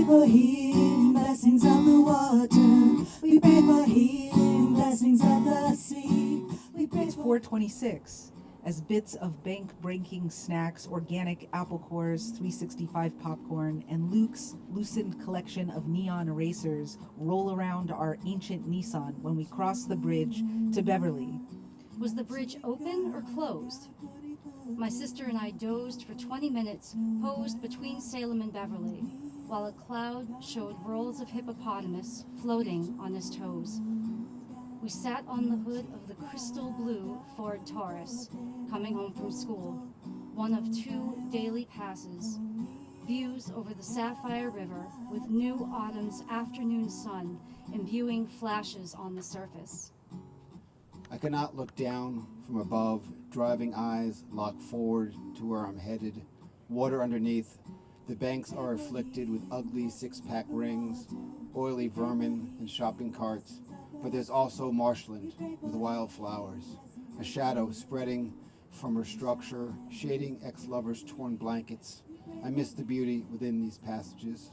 for healing blessings of the water. We pray for healing blessings of the sea. It's 4:26. As bits of bank-breaking snacks, organic apple cores, 365 popcorn, and Luke's loosened collection of neon erasers roll around our ancient Nissan when we cross the bridge to Beverly. Was the bridge open or closed? My sister and I dozed for 20 minutes, posed between Salem and Beverly, while a cloud showed rolls of hippopotamus floating on his toes. We sat on the hood of the crystal blue Ford Taurus, coming home from school, one of 2 daily passes, views over the Sapphire River with new autumn's afternoon sun imbuing flashes on the surface. I cannot look down from above, driving eyes lock forward to where I'm headed. Water underneath. The banks are afflicted with ugly 6-pack rings, oily vermin, and shopping carts. But there's also marshland with wildflowers, a shadow spreading from her structure, shading ex-lovers' torn blankets. I miss the beauty within these passages.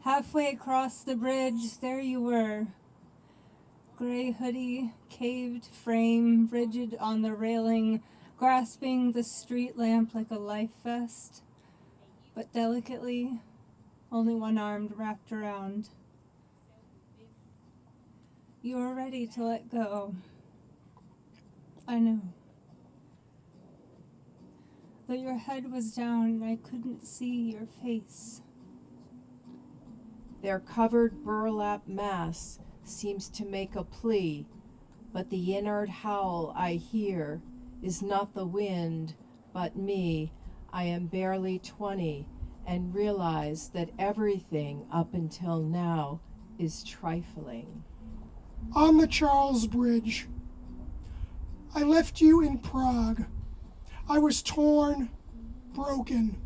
Halfway across the bridge, there you were. Gray hoodie, caved frame, rigid on the railing, grasping the street lamp like a life vest, but delicately, only one arm wrapped around. You were ready to let go. I know. Though your head was down, I couldn't see your face. Their covered burlap mass seems to make a plea, but the inward howl I hear is not the wind, but me. I am barely 20 and realize that everything up until now is trifling. On the Charles Bridge. I left you in Prague. I was torn, broken,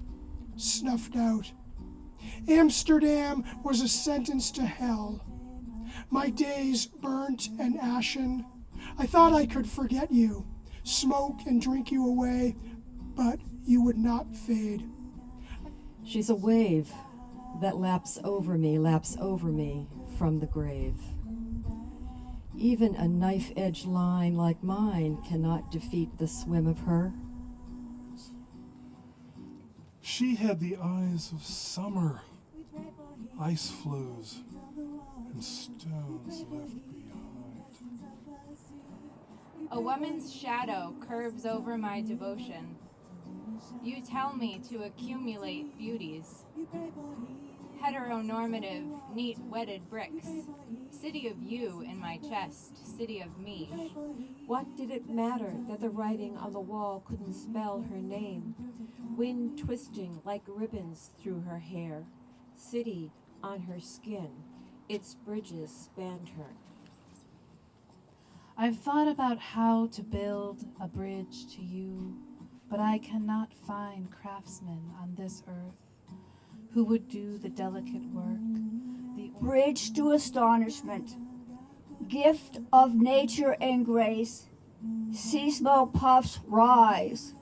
snuffed out. Amsterdam was a sentence to hell. My days burnt and ashen. I thought I could forget you, smoke and drink you away, but you would not fade. She's a wave that laps over me from the grave. Even a knife-edged line like mine cannot defeat the swim of her. She had the eyes of summer, ice floes, and stones left behind. A woman's shadow curves over my devotion. You tell me to accumulate beauties. Heteronormative, neat, wedded bricks. City of you in my chest, city of me. What did it matter that the writing on the wall couldn't spell her name? Wind twisting like ribbons through her hair. City on her skin. Its bridges spanned her. I've thought about how to build a bridge to you, but I cannot find craftsmen on this earth who would do the delicate work. The bridge to astonishment, gift of nature and grace, sea smoke puffs rise.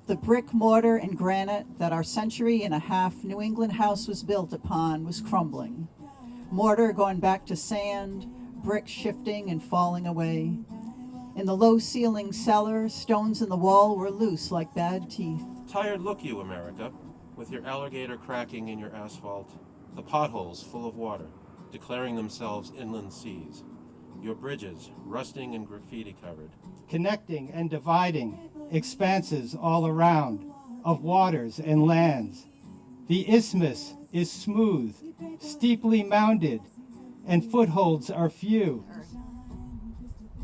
The brick, mortar, and granite that our century-and-a-half New England house was built upon was crumbling. Mortar going back to sand, brick shifting and falling away. In the low-ceiling cellar, stones in the wall were loose like bad teeth. Tired look you, America, with your alligator cracking in your asphalt, the potholes full of water, declaring themselves inland seas, your bridges rusting and graffiti covered. Connecting and dividing expanses all around of waters and lands. The isthmus is smooth, steeply mounded, and footholds are few.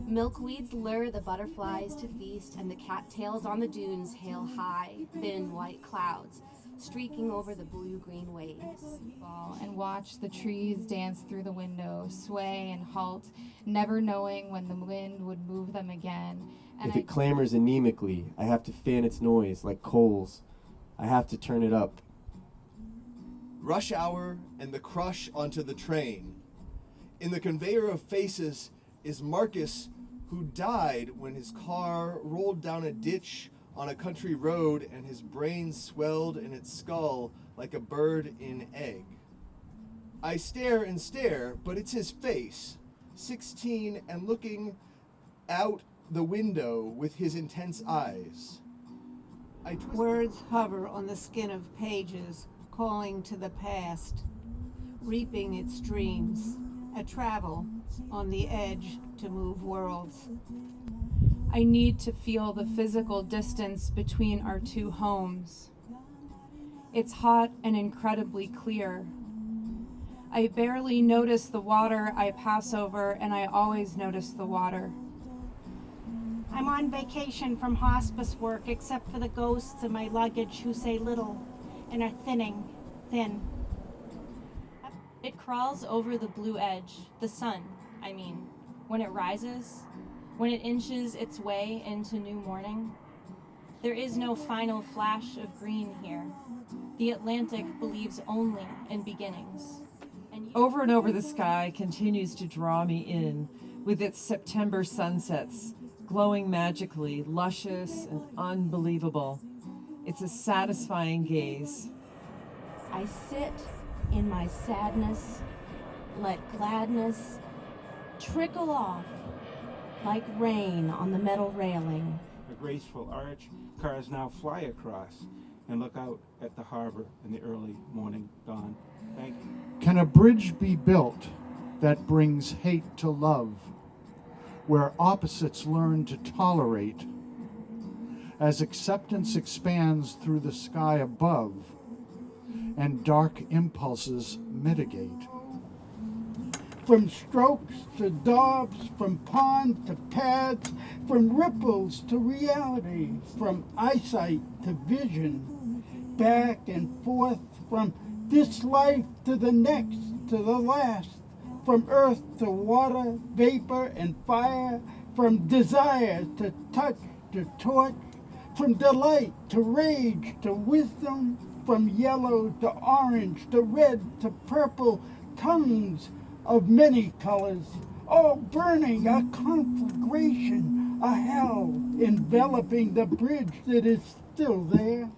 Milkweeds lure the butterflies to feast, and the cattails on the dunes hail high, thin white clouds, streaking over the blue-green waves. And watch the trees dance through the window, sway and halt, never knowing when the wind would move them again. And if it clamors anemically, I have to fan its noise like coals. I have to turn it up. Rush hour and the crush onto the train. In the conveyor of faces is Marcus, who died when his car rolled down a ditch on a country road and his brain swelled in its skull like a bird in egg. I stare and stare, but it's his face, 16 and looking out the window with his intense eyes. Words hover on the skin of pages, calling to the past, reaping its dreams, a travel on the edge to move worlds. I need to feel the physical distance between our two homes. It's hot and incredibly clear. I barely notice the water I pass over, and I always notice the water. I'm on vacation from hospice work, except for the ghosts of my luggage who say little and are thin. It crawls over the blue edge, the sun, I mean, when it rises, when it inches its way into new morning. There is no final flash of green here. The Atlantic believes only in beginnings. Over and over the sky continues to draw me in with its September sunsets, glowing magically, luscious and unbelievable. It's a satisfying gaze. I sit in my sadness, let gladness trickle off like rain on the metal railing. A graceful arch, cars now fly across and look out at the harbor in the early morning dawn. Thank you. Can a bridge be built that brings hate to love, where opposites learn to tolerate, as acceptance expands through the sky above and dark impulses mitigate? From strokes to daubs, from pond to paths, from ripples to reality, from eyesight to vision, back and forth, from this life to the next, to the last, from earth to water, vapor and fire, from desire to touch to torch, from delight to rage to wisdom, from yellow to orange to red to purple, tongues of many colors, all burning a conflagration, a hell enveloping the bridge that is still there.